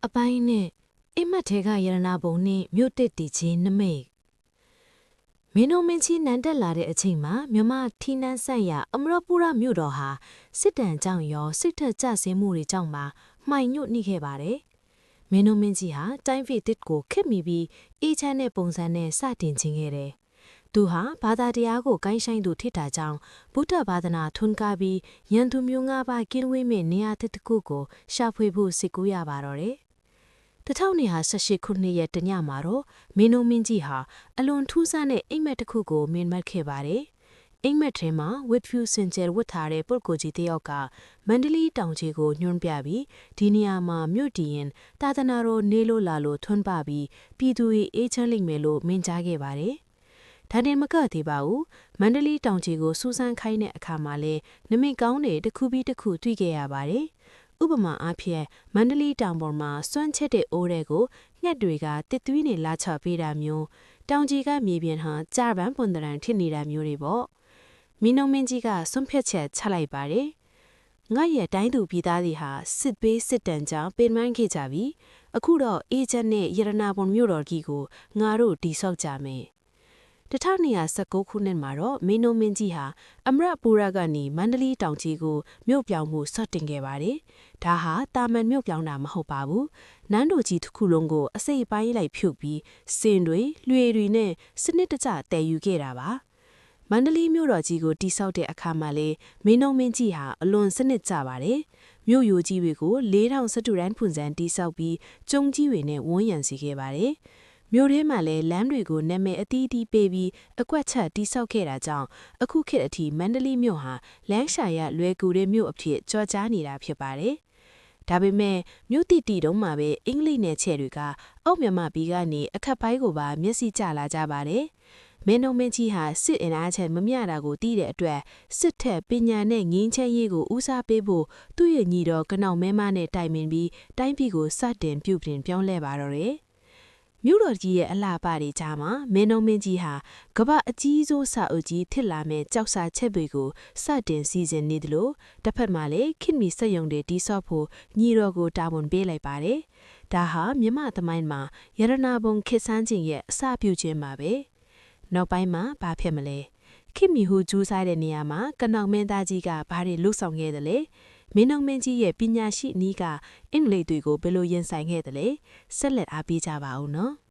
အပိုင်းနဲ့အိမ်မက်ထဲကရတနာပုံနဲ့မြို့တစ်တီချင်းနမိတ်မင်းတို့မင်းချင်းနန်းတက်လာတဲ့အချိန်မှာမြမထီနန်းဆန့်ရအမရပူရမြို့တော်ဟာစစ်တမ်းကြောင့်ရောစိတ်ထက်ကြဆင်းမှုတွေကြောင့်ပါမှိုင်ညွတ်နေခဲ့ပါတယ်မင်းတို့မင်းကြီးဟာတိုင်းပြည်တစ်ကိုခက်မိပြီးအေးချမ်းတဲ့ပုံစံနဲ့စတင်ခြင်းခဲ့တယ်သူဟာဘာသာတရားကိုကိုင်းဆိုင်သူထိတာကြောင့်ဗုဒ္ဓဘာသာနာထွန်းကားပြီးရန်သူမျိုးငါးပါးကင်းဝေးမဲ့နေရာတစ်ခုကိုရှာဖွေဖို့စစ်ကူးရပါတော့တယ်1918ခုနှစ်ရဲ့တညမှာတော့မင်းတို့မင်းကြီးဟာအလွန်ထူးဆန်းတဲ့အိမ်မက်တစ်ခုကိုမြင်မှတ်ခဲ့ပါတယ်။အိမ်မက်ထဲမှာဝစ်ဖြူစင်ဂျယ်ဝတ်ထားတဲ့ပုဂ္ဂိုလ်ကြီးတစ်ယောက်ကမန္တလေးတောင်ကြီးကိုညွှန်းပြပြီးဒီနေရာမှာမြို့တည်ရင်သာသနာတော်နေလို့လာလို့ထွန်းပပြီးပြည်သူတွေအေးချမ်းလိမ့်မယ်လို့မြင်ကြားခဲ့ပါတယ်။ဒါတင်မကသေးပါဘူး။မန္တလေးတောင်ကြီးကိုစူးစမ်းခိုင်းတဲ့အခါမှာလဲနမိတ်ကောင်းတဲ့တစ်ခုပြီးတစ်ခုတွေ့ခဲ့ရပါတယ်။ဥပမာအားဖြင့်မန္တလေးတောင်ပေါ်မှာစွန့်ချက်တဲ့အိုးတွေကိုငှက်တွေကတစ်သွေးနဲ့လာချပေးတာမျိုးတောင်ကြီးကမြေပြင်ဟာကြာပန်းပွန်တရံဖြစ်နေတာမျိုးတွေပေါ့မင်းတို့မင်းကြီးကစွန့်ဖြတ်ချက်ချလိုက်ပါတယ်ငါရဲ့တိုင်းသူပြည်သားတွေဟာစစ်ပေးစစ်တမ်းကြောင့်ပင်ပန်းခဲ့ကြပြီအခုတော့အေဂျင့်နဲ့ရတနာပုံမြို့တော်ကြီးကိုငါတို့တိဆောက်ကြမယ်1219ခုနှစ်မှာတော့မင်းတို့မင်းကြီးဟာအမရပူရကနေမန္တလေးတောင်ကြီးကိုမြို့ပြောင်းမှုစတင်ခဲ့ပါတယ်။ဒါဟာတာမန်မြို့ပြောင်းတာမဟုတ်ပါဘူး။နန်းတော်ကြီးတစ်ခုလုံးကိုအစိပ်ပိုင်းလိုက်ဖြုတ်ပြီးစင်တွေလွှေတွေနဲ့စနစ်တကျတည်ယူခဲ့တာပါ။မန္တလေးမြို့တော်ကြီးကိုတိဆောက်တဲ့အခါမှာလေမင်းတို့မင်းကြီးဟာအလွန်စနစ်ကျပါတယ်။မြို့ရိုကြီးတွေကို4000စတုရန်ဖွန်စံတိဆောက်ပြီးကျုံကြီးတွေနဲ့ဝန်းရံစေခဲ့ပါတယ်။မြို့ထဲမှာလည်းလမ်းတွေကိုနာမည်အသီးသီးပေးပြီးအကွက်ချက်တိဆောက်ခဲ့တာကြောင့်အခုခေတ်အထိမန္တလေးမြို့ဟာလမ်းရှာရလွယ်ကူတဲ့မြို့အဖြစ်ကြော်ကြားနေတာဖြစ်ပါတယ်။ဒါပေမဲ့မြို့တီတုံးမှာပဲအင်္ဂလိပ်နယ်ချဲ့တွေကအောက်မြန်မာပြည်ကနေအခက်ပိုင်းကိုပါမျက်စိကျလာကြပါတယ်။မင်းတို့မင်းကြီးဟာစစ်အင်အားချက်မမျှတာကိုသိတဲ့အတွက်စစ်ထက်ပညာနဲ့ငင်းချမ်းရေးကိုဦးစားပေးဖို့သူ့ရဲ့ညီတော်ကနောက်မဲမနဲ့တိုင်ပင်ပြီးတိုင်းပြည်ကိုစတင်ပြုပြင်ပြောင်းလဲပါတော့တယ်။မြို့တော်ကြီးရဲ့အလှပတွေကြားမှာမင်းတို့မင်းကြီးဟာကမ္ဘာအကြီးဆုံးစာအုပ်ကြီးထစ်လာမဲ့ကြောက်စာချက်တွေကိုစတင်စီစဉ်နေတယ်လို့တစ်ဖက်မှာလည်းခင်မီစက်ယုံတွေတိဆော့ဖို့ညီတော်ကိုတာဝန်ပေးလိုက်ပါတယ်။ဒါဟာမြမသမိုင်းမှာရတနာပုံခေတ်ဆန်းခြင်းရဲ့အစပြုခြင်းပါပဲ။နောက်ပိုင်းမှာဘာဖြစ်မလဲ။ခင်မီဟူကျူးစားတဲ့နေရာမှာကနောက်မင်းသားကြီးကဘာတွေလှုပ်ဆောင်ခဲ့တယ်လဲ။မင်းတို့မင်းကြီးရဲ့ပညာရှိနီးကအင်္ဂလိပ်တွေကိုဘယ်လိုရင်ဆိုင်ခဲ့တယ်လဲဆက်လက်အားပေးကြပါဦးနော်